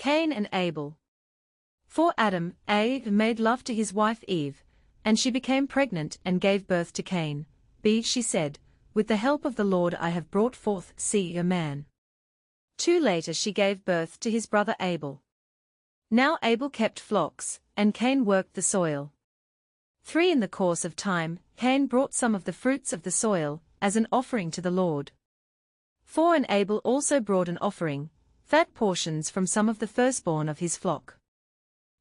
Cain and Abel. 4 Adam, made love to his wife Eve, and she became pregnant and gave birth to Cain. She said, with the help of the Lord I have brought forth a man. 2 Later she gave birth to his brother Abel. Now Abel kept flocks, and Cain worked the soil. 3 In the course of time, Cain brought some of the fruits of the soil, as an offering to the Lord. 4 And Abel also brought an offering, fat portions from some of the firstborn of his flock.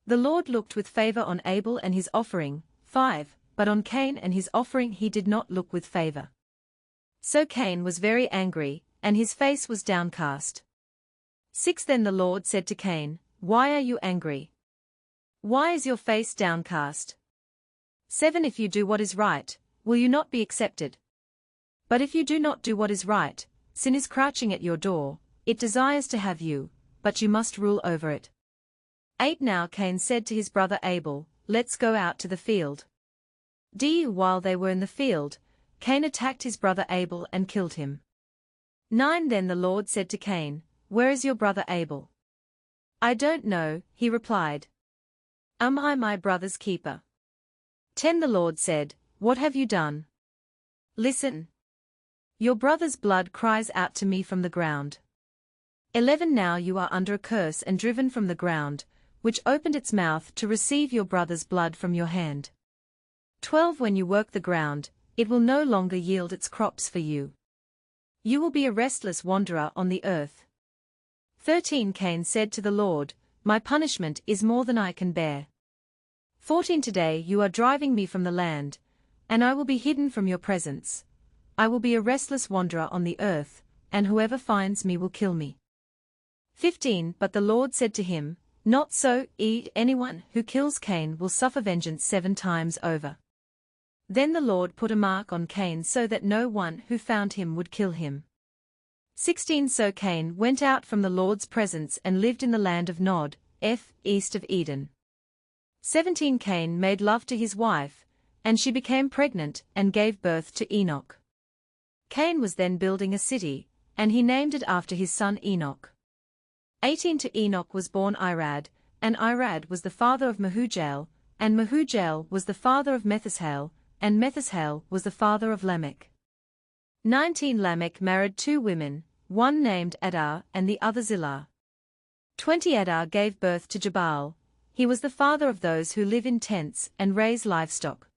The Lord looked with favor on Abel and his offering. 5 But on Cain and his offering he did not look with favor. So Cain was very angry, and his face was downcast. 6 Then the Lord said to Cain, Why are you angry? Why is your face downcast? 7 If you do what is right, will you not be accepted? But if you do not do what is right, sin is crouching at your door, it desires to have you, but you must rule over it. 8 Now Cain said to his brother Abel, Let's go out to the field. While they were in the field, Cain attacked his brother Abel and killed him. 9 Then the Lord said to Cain, Where is your brother Abel? I don't know, he replied. Am I my brother's keeper? 10 The Lord said, What have you done? Listen. Your brother's blood cries out to me from the ground. 11 Now you are under a curse and driven from the ground, which opened its mouth to receive your brother's blood from your hand. 12 When you work the ground, it will no longer yield its crops for you. You will be a restless wanderer on the earth. 13 Cain said to the Lord, My punishment is more than I can bear. 14 Today you are driving me from the land, and I will be hidden from your presence. I will be a restless wanderer on the earth, and whoever finds me will kill me. 15 But the Lord said to him, Not so, anyone who kills Cain will suffer vengeance 7 times over. Then the Lord put a mark on Cain so that no one who found him would kill him. 16 So Cain went out from the Lord's presence and lived in the land of Nod, east of Eden. 17 Cain made love to his wife, and she became pregnant and gave birth to Enoch. Cain was then building a city, and he named it after his son Enoch. 18 To Enoch was born Irad, and Irad was the father of Mehujael, and Mehujael was the father of Methushael, and Methushael was the father of Lamech. 19 Lamech married 2 women, one named Adar and the other Zillah. 20 Adar gave birth to Jabal. He was the father of those who live in tents and raise livestock.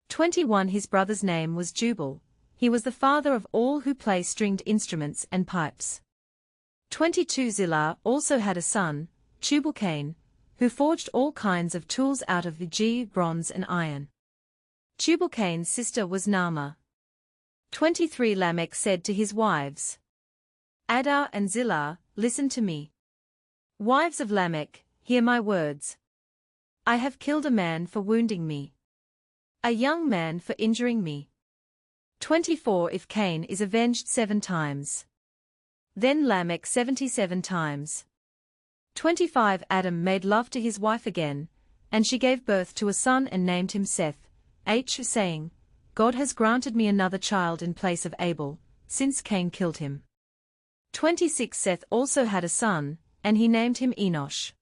21 His brother's name was Jubal. He was the father of all who play stringed instruments and pipes. 22 Zillah also had a son, Tubal-Cain, who forged all kinds of tools out of bronze and iron. Tubal-Cain's sister was Naamah. 23 Lamech said to his wives, Adar and Zillah, listen to me. Wives of Lamech, hear my words. I have killed a man for wounding me, a young man for injuring me. 24 If Cain is avenged 7 times, then Lamech 77 times. 25 Adam made love to his wife again, and she gave birth to a son and named him Seth, saying, God has granted me another child in place of Abel, since Cain killed him. 26 Seth also had a son, and he named him Enosh.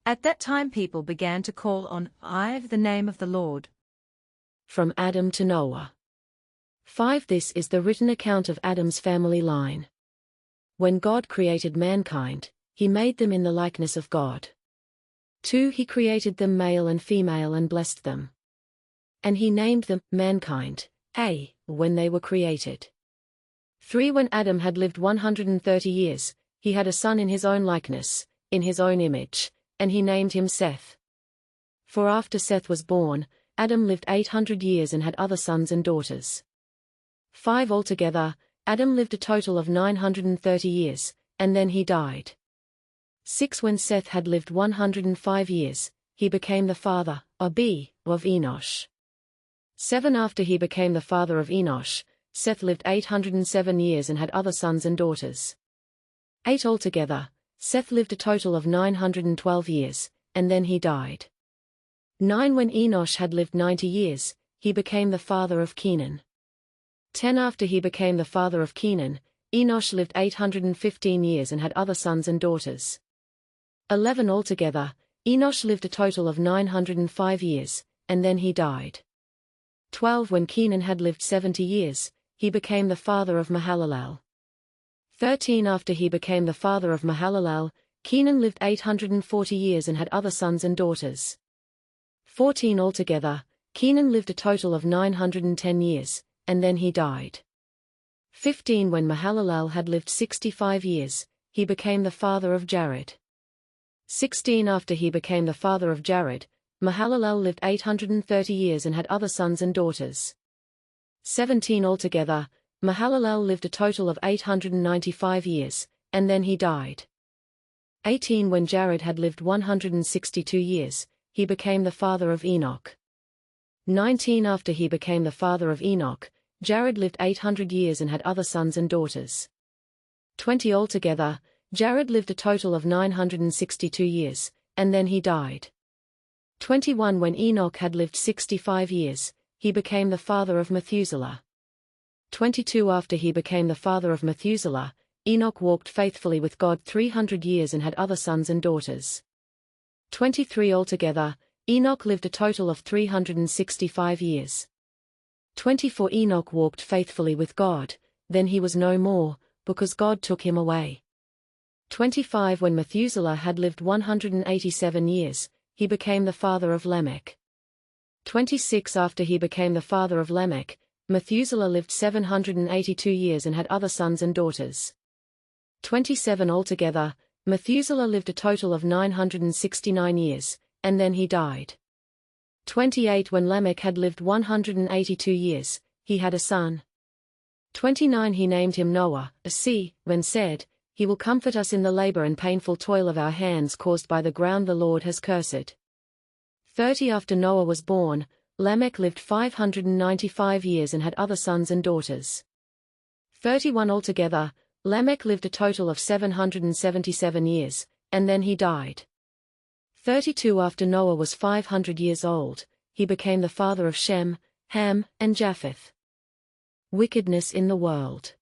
At that time people began to call on the name of the Lord. From Adam to Noah. 5 This is the written account of Adam's family line. When God created mankind, he made them in the likeness of God. 2 He created them male and female and blessed them. And he named them mankind, when they were created. 3 When Adam had lived 130 years, he had a son in his own likeness, in his own image, and he named him Seth. For after Seth was born, Adam lived 800 years and had other sons and daughters. 5 Altogether, Adam lived a total of 930 years, and then he died. 6 When Seth had lived 105 years, he became the father, of Enosh. 7 After he became the father of Enosh, Seth lived 807 years and had other sons and daughters. 8 Altogether, Seth lived a total of 912 years, and then he died. 9 When Enosh had lived 90 years, he became the father of Kenan. 10 After he became the father of Kenan, Enosh lived 815 years and had other sons and daughters. 11 altogether. Enosh lived a total of 905 years, and then he died. 12 When Kenan had lived 70 years, he became the father of Mahalalel. 13 After he became the father of Mahalalel, Kenan lived 840 years and had other sons and daughters. 14 altogether. Kenan lived a total of 910 years, and then he died. 15 When Mahalalel had lived 65 years, he became the father of Jared. 16 After he became the father of Jared, Mahalalel lived 830 years and had other sons and daughters. 17 altogether. Mahalalel lived a total of 895 years, and then he died. 18 When Jared had lived 162 years, he became the father of Enoch. 19 After he became the father of Enoch, Jared lived 800 years and had other sons and daughters. 20 altogether. Jared lived a total of 962 years, and then he died. 21 When Enoch had lived 65 years, he became the father of Methuselah. 22 After he became the father of Methuselah, Enoch walked faithfully with God 300 years and had other sons and daughters. 23 altogether. Enoch lived a total of 365 years. 24 Enoch walked faithfully with God, then he was no more, because God took him away. 25 When Methuselah had lived 187 years, he became the father of Lamech. 26 After he became the father of Lamech, Methuselah lived 782 years and had other sons and daughters. 27 altogether. Methuselah lived a total of 969 years, and then he died. 28 When Lamech had lived 182 years, he had a son. 29 He named him Noah, when said, "He will comfort us in the labor and painful toil of our hands caused by the ground the Lord has cursed." 30 After Noah was born, Lamech lived 595 years and had other sons and daughters. 31 altogether. Lamech lived a total of 777 years, and then he died. 32 After Noah was 500 years old, he became the father of Shem, Ham, and Japheth. Wickedness in the world.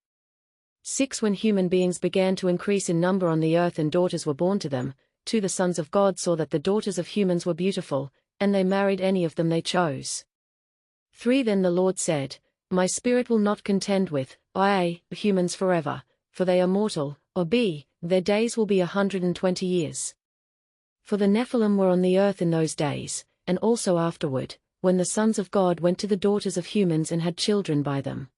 6 When human beings began to increase in number on the earth and daughters were born to them, the sons of God saw that the daughters of humans were beautiful, and they married any of them they chose. 3 Then the Lord said, "My spirit will not contend with, humans forever, for they are mortal, or their days will be 120 years. For the Nephilim were on the earth in those days, and also afterward, when the sons of God went to the daughters of humans and had children by them.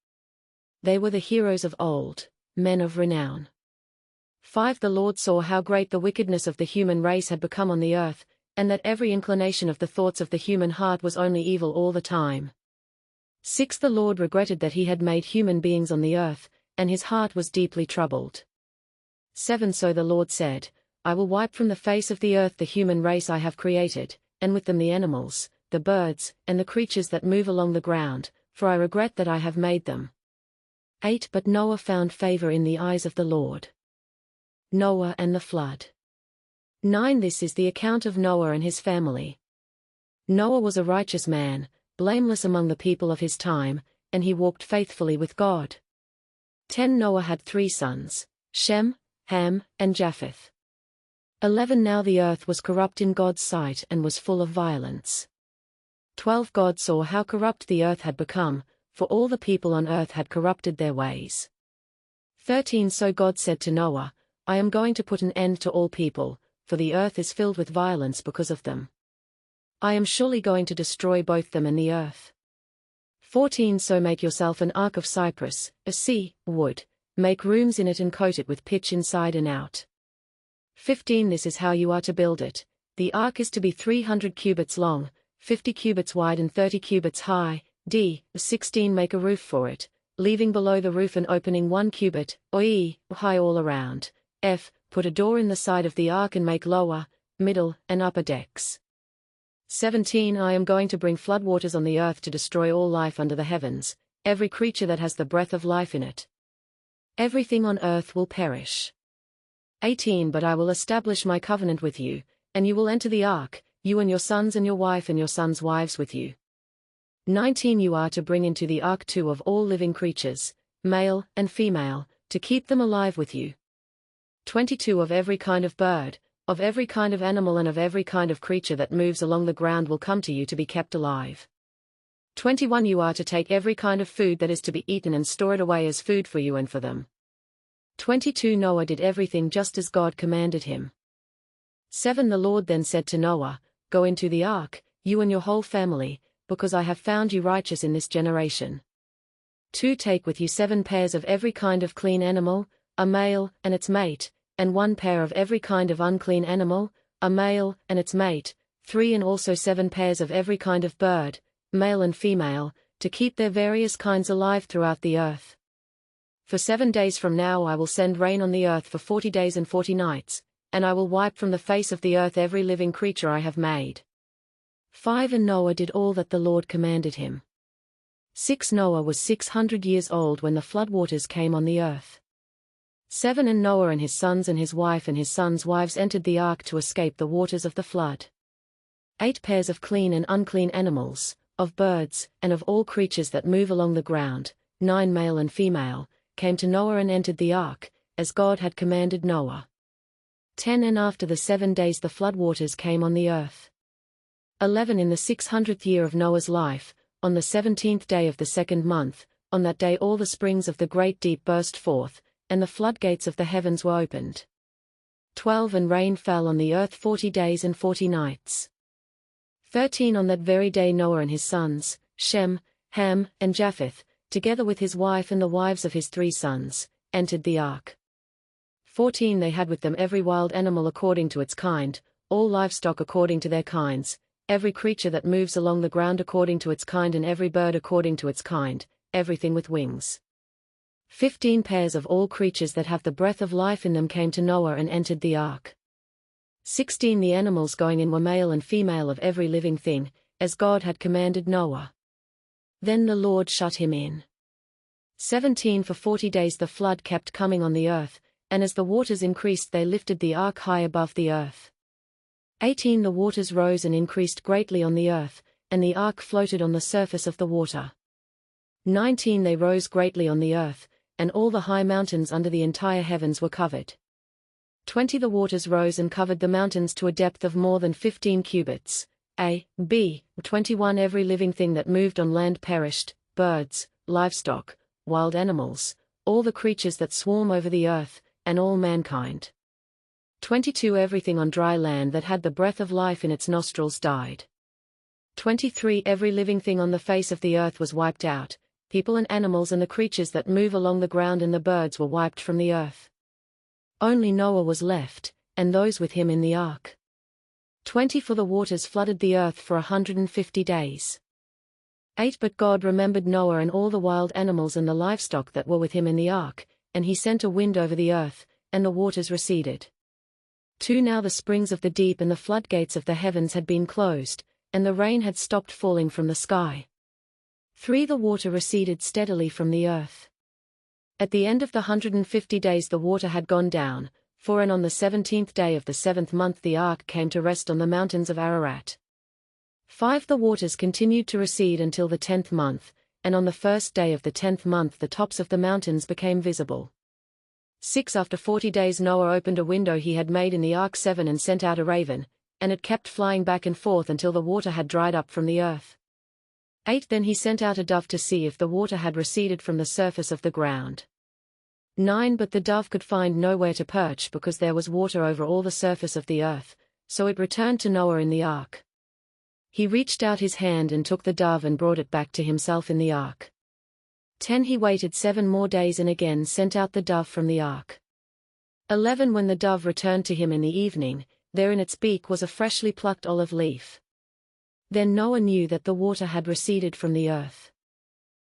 They were the heroes of old, men of renown." 5 The Lord saw how great the wickedness of the human race had become on the earth, and that every inclination of the thoughts of the human heart was only evil all the time. 6 The Lord regretted that he had made human beings on the earth, and his heart was deeply troubled. 7 So the Lord said, "I will wipe from the face of the earth the human race I have created, and with them the animals, the birds, and the creatures that move along the ground, for I regret that I have made them." 8 But Noah found favor in the eyes of the Lord. Noah and the flood. 9 This is the account of Noah and his family. Noah was a righteous man, blameless among the people of his time, and he walked faithfully with God. 10 Noah had 3 sons, Shem, Ham, and Japheth. 11 Now the earth was corrupt in God's sight and was full of violence. 12 God saw how corrupt the earth had become, for all the people on earth had corrupted their ways. 13 So God said to Noah, "I am going to put an end to all people, for the earth is filled with violence because of them. I am surely going to destroy both them and the earth." 14 So make yourself an ark of cypress, wood, make rooms in it and coat it with pitch inside and out. 15 This is how you are to build it. The ark is to be 300 cubits long, 50 cubits wide and 30 cubits high. 16 Make a roof for it, leaving below the roof an opening 1 cubit, high all around. Put a door in the side of the ark and make lower, middle, and upper decks. 17 I am going to bring floodwaters on the earth to destroy all life under the heavens, every creature that has the breath of life in it. Everything on earth will perish. 18 But I will establish my covenant with you, and you will enter the ark, you and your sons and your wife and your sons' wives with you. 19 You are to bring into the ark 2 of all living creatures, male and female, to keep them alive with you. 22 Of every kind of bird, of every kind of animal and of every kind of creature that moves along the ground will come to you to be kept alive. 21 You are to take every kind of food that is to be eaten and store it away as food for you and for them. 22 Noah did everything just as God commanded him. 7 The Lord then said to Noah, Go into the ark, you and your whole family, because I have found you righteous in this generation. 2 Take with you 7 pairs of every kind of clean animal, a male and its mate, and 1 pair of every kind of unclean animal, a male and its mate, 3 And also 7 pairs of every kind of bird, male and female, to keep their various kinds alive throughout the earth. For 7 days from now I will send rain on the earth for 40 days and 40 nights, and I will wipe from the face of the earth every living creature I have made. 5 And Noah did all that the Lord commanded him. 6 Noah was 600 years old when the floodwaters came on the earth. 7 And Noah and his sons and his wife and his sons' wives entered the ark to escape the waters of the flood. 8 Pairs of clean and unclean animals, of birds, and of all creatures that move along the ground, 9 male and female, came to Noah and entered the ark, as God had commanded Noah. 10 And after the 7 days the floodwaters came on the earth. 11 In the 600th year of Noah's life, on the 17th day of the 2nd month, on that day all the springs of the great deep burst forth, and the floodgates of the heavens were opened. 12 And rain fell on the earth 40 days and 40 nights. 13 On that very day Noah and his sons, Shem, Ham, and Japheth, together with his wife and the wives of his 3 sons, entered the ark. 14 They had with them every wild animal according to its kind, all livestock according to their kinds, every creature that moves along the ground according to its kind and every bird according to its kind, everything with wings. 15 Pairs of all creatures that have the breath of life in them came to Noah and entered the ark. 16 The animals going in were male and female of every living thing, as God had commanded Noah. Then the Lord shut him in. 17 For 40 days the flood kept coming on the earth, and as the waters increased they lifted the ark high above the earth. 18 The waters rose and increased greatly on the earth, and the ark floated on the surface of the water. 19 They rose greatly on the earth, and all the high mountains under the entire heavens were covered. 20 The waters rose and covered the mountains to a depth of more than 15 cubits. A. B. 21 Every living thing that moved on land perished, birds, livestock, wild animals, all the creatures that swarm over the earth, and all mankind. 22 Everything on dry land that had the breath of life in its nostrils died. 23 Every living thing on the face of the earth was wiped out, people and animals and the creatures that move along the ground and the birds were wiped from the earth. Only Noah was left, and those with him in the ark. 20 For the waters flooded the earth for 150 days. 8 But God remembered Noah and all the wild animals and the livestock that were with him in the ark, and he sent a wind over the earth, and the waters receded. 2 Now the springs of the deep and the floodgates of the heavens had been closed, and the rain had stopped falling from the sky. 3 The water receded steadily from the earth. At the end of the 150 days the water had gone down, 4 And on the 17th day of the 7th month the ark came to rest on the mountains of Ararat. 5 The waters continued to recede until the 10th month, and on the 1st day of the 10th month the tops of the mountains became visible. 6 After 40 days Noah opened a window he had made in the ark 7 and sent out a raven, and it kept flying back and forth until the water had dried up from the earth. 8 Then he sent out a dove to see if the water had receded from the surface of the ground. 9 But the dove could find nowhere to perch because there was water over all the surface of the earth, so it returned to Noah in the ark. He reached out his hand and took the dove and brought it back to himself in the ark. 10 He waited 7 more days and again sent out the dove from the ark. 11 When the dove returned to him in the evening, there in its beak was a freshly plucked olive leaf. Then Noah knew that the water had receded from the earth.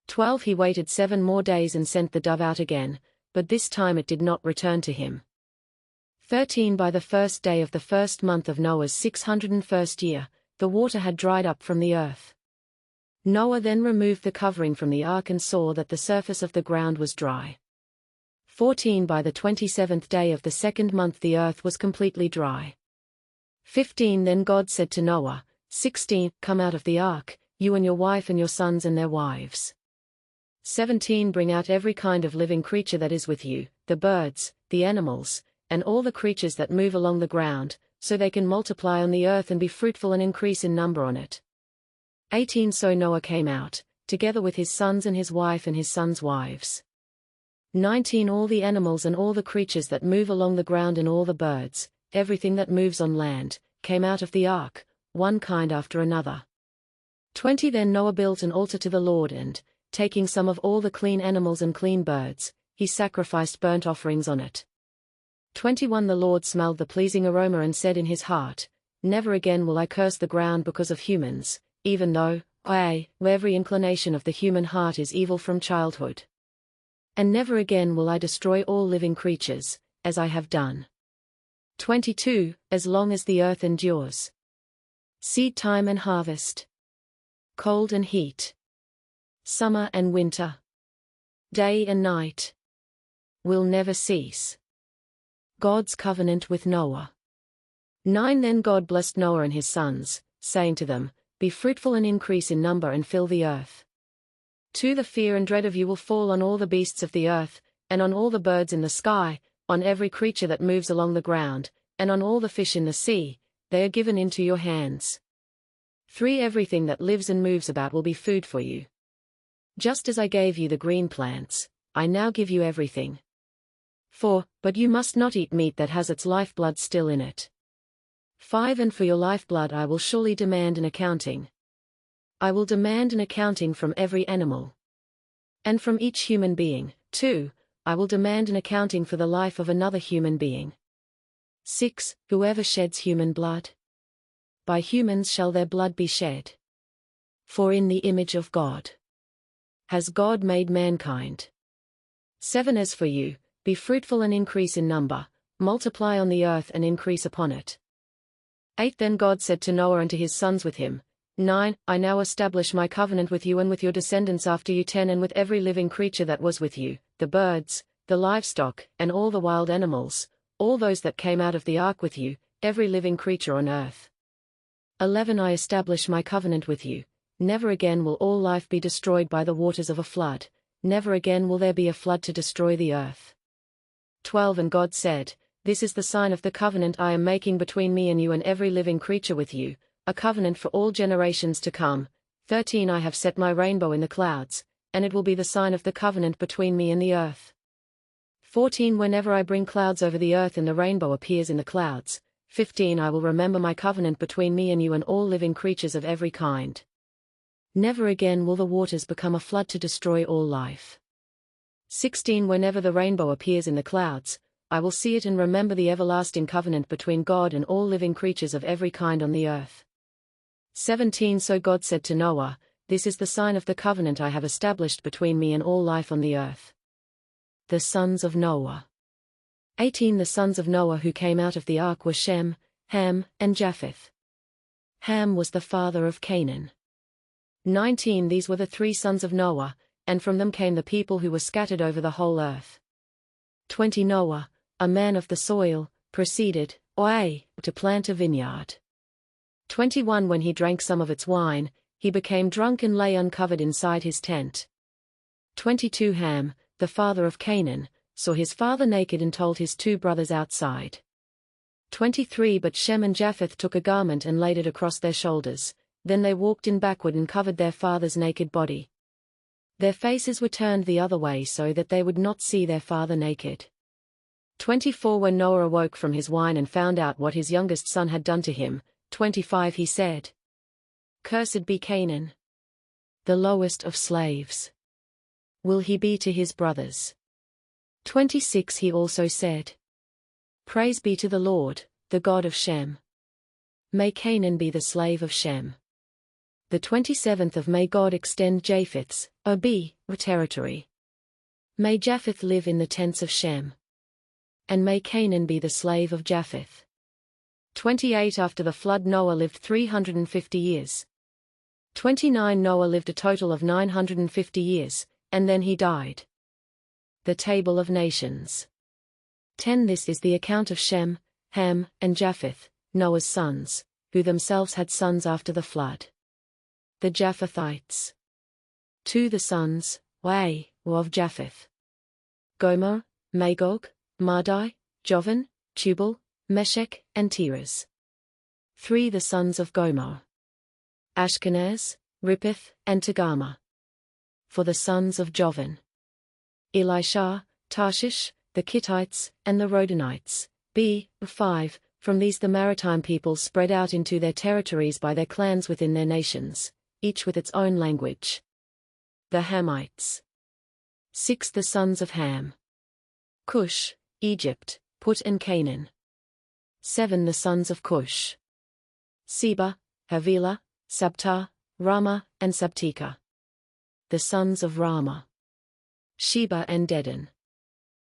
12 He waited 7 more days and sent the dove out again, but this time it did not return to him. 13 By the 1st day of the 1st month of Noah's 601st year, the water had dried up from the earth. Noah then removed the covering from the ark and saw that the surface of the ground was dry. 14 By the 27th day of the 2nd month the earth was completely dry. 15 Then God said to Noah, 16 Come out of the ark, you and your wife and your sons and their wives. 17 Bring out every kind of living creature that is with you, the birds, the animals, and all the creatures that move along the ground, so they can multiply on the earth and be fruitful and increase in number on it. 18 So Noah came out, together with his sons and his wife and his sons' wives. 19 All the animals and all the creatures that move along the ground and all the birds, everything that moves on land, came out of the ark, one kind after another. 20 Then Noah built an altar to the Lord and, taking some of all the clean animals and clean birds, he sacrificed burnt offerings on it. 21 The Lord smelled the pleasing aroma and said in his heart, Never again will I curse the ground because of humans, even though, every inclination of the human heart is evil from childhood. And never again will I destroy all living creatures, as I have done. 22 As long as the earth endures. Seed time and harvest. Cold and heat. Summer and winter. Day and night. Will never cease. God's covenant with Noah. 9 Then God blessed Noah and his sons, saying to them, Be fruitful and increase in number and fill the earth. 2 The fear and dread of you will fall on all the beasts of the earth, and on all the birds in the sky, on every creature that moves along the ground, and on all the fish in the sea, they are given into your hands. 3 Everything that lives and moves about will be food for you. Just as I gave you the green plants, I now give you everything. 4 But you must not eat meat that has its lifeblood still in it. 5 And for your lifeblood I will surely demand an accounting. I will demand an accounting from every animal. And from each human being. 2 I will demand an accounting for the life of another human being. 6 Whoever sheds human blood, by humans shall their blood be shed. For in the image of God has God made mankind. 7 As for you, be fruitful and increase in number, multiply on the earth and increase upon it. 8 Then God said to Noah and to his sons with him, 9 I now establish my covenant with you and with your descendants after you. 10 And with every living creature that was with you, the birds, the livestock, and all the wild animals, all those that came out of the ark with you, every living creature on earth. 11 I establish my covenant with you, never again will all life be destroyed by the waters of a flood, never again will there be a flood to destroy the earth. 12 And God said, This is the sign of the covenant I am making between me and you and every living creature with you, a covenant for all generations to come. 13 I have set my rainbow in the clouds, and it will be the sign of the covenant between me and the earth. 14 Whenever I bring clouds over the earth and the rainbow appears in the clouds. 15 I will remember my covenant between me and you and all living creatures of every kind. Never again will the waters become a flood to destroy all life. 16 Whenever the rainbow appears in the clouds, I will see it and remember the everlasting covenant between God and all living creatures of every kind on the earth. 17 So God said to Noah, This is the sign of the covenant I have established between me and all life on the earth. The sons of Noah. 18 The sons of Noah who came out of the ark were Shem, Ham, and Japheth. Ham was the father of Canaan. 19 These were the 3 sons of Noah, and from them came the people who were scattered over the whole earth. 20 Noah, a man of the soil, proceeded, to plant a vineyard. 21 When he drank some of its wine, he became drunk and lay uncovered inside his tent. 22 Ham, the father of Canaan, saw his father naked and told his 2 brothers outside. 23 But Shem and Japheth took a garment and laid it across their shoulders, then they walked in backward and covered their father's naked body. Their faces were turned the other way so that they would not see their father naked. 24 When Noah awoke from his wine and found out what his youngest son had done to him, 25 He said, Cursed be Canaan, the lowest of slaves. Will he be to his brothers? 26 He also said, Praise be to the Lord, the God of Shem. May Canaan be the slave of Shem. The 27th of May God extend Japheth's, territory. May Japheth live in the tents of Shem. And may Canaan be the slave of Japheth. 28 After the flood Noah lived 350 years. 29 Noah lived a total of 950 years, and then he died. The Table of Nations. 10 This is the account of Shem, Ham, and Japheth, Noah's sons, who themselves had sons after the flood. The Japhethites. 2 The sons, of Japheth. Gomer, Magog, Madai, Jovan, Tubal, Meshech, and Tiras. 3 The sons of Gomer: Ashkenaz, Rippeth, and Togarmah. 4 The sons of Jovan: Elisha, Tarshish, the Kittites, and the Rodanites. 5 From these the maritime peoples spread out into their territories by their clans within their nations, each with its own language. The Hamites. 6 The sons of Ham: Cush, Egypt, Put and Canaan. 7 The sons of Cush: Seba, Havilah, Sabta, Rama, and Sabteka. The sons of Rama: Sheba and Dedan.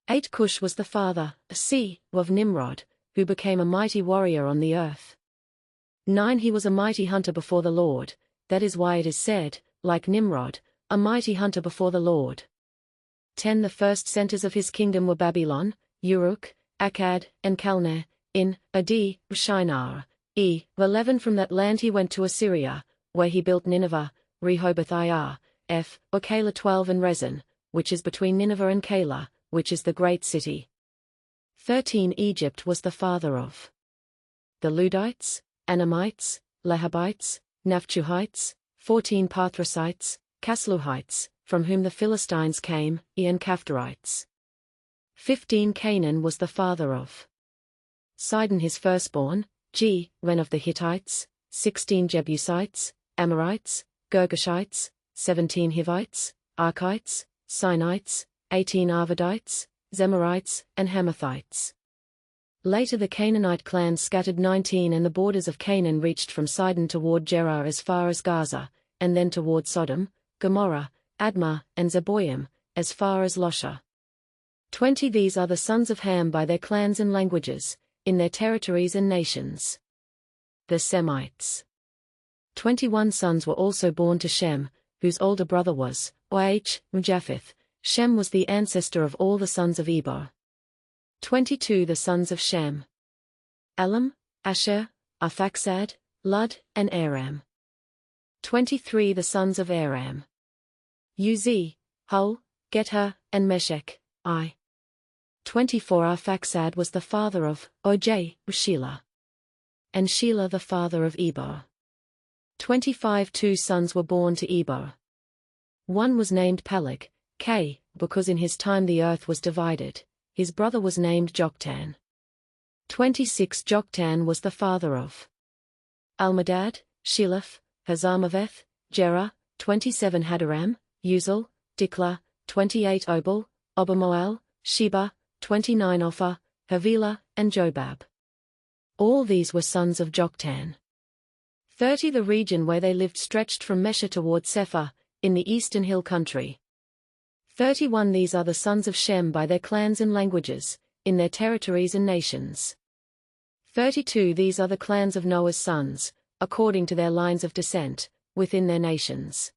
8 Cush was the father, of Nimrod, who became a mighty warrior on the earth. 9 He was a mighty hunter before the Lord, that is why it is said, like Nimrod, a mighty hunter before the Lord. 10 The first centers of his kingdom were Babylon, Uruk, Akkad, and Calneh, in Adi, Shinar. 11 From that land he went to Assyria, where he built Nineveh, Rehoboth-ir, Calah 12 and Rezin, which is between Nineveh and Calah, which is the great city. 13 Egypt was the father of the Ludites, Anamites, Lehabites, Naphtuhites. 14 Pathrusites, Casluhites, from whom the Philistines came, and Caphtorites. 15 Canaan was the father of Sidon his firstborn, Ren of the Hittites. 16 Jebusites, Amorites, Girgashites. 17 Hivites, Archites, Sinites. 18 Arvadites, Zemarites, and Hamathites. Later the Canaanite clans scattered 19 and the borders of Canaan reached from Sidon toward Gerar as far as Gaza, and then toward Sodom, Gomorrah, Admah, and Zeboim, as far as Losha. 20 These are the sons of Ham by their clans and languages, in their territories and nations. The Semites. 21 sons were also born to Shem, whose older brother was Japheth. Shem was the ancestor of all the sons of Eber. 22 The sons of Shem: Elam, Asher, Arphaxad, Lud, and Aram. 23 The sons of Aram: Uzi, Hul, Gether, and Meshech. 24 Arphaxad was the father of Shelah, and Shelah the father of Eber. 25 2 sons were born to Eber. One was named Peleg, because in his time the earth was divided. His brother was named Joktan. 26 Joktan was the father of Almadad, Sheleph, Hazarmaveth, Jerah. 27 Hadaram, Uzal, Diklah. 28 Obal, Obermoel, Sheba. 29 Ophir, Havilah, and Jobab. All these were sons of Joktan. 30 The region where they lived stretched from Mesha toward Sephar, in the eastern hill country. 31 These are the sons of Shem by their clans and languages, in their territories and nations. 32 These are the clans of Noah's sons, according to their lines of descent, within their nations.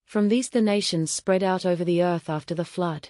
From these the nations spread out over the earth after the flood.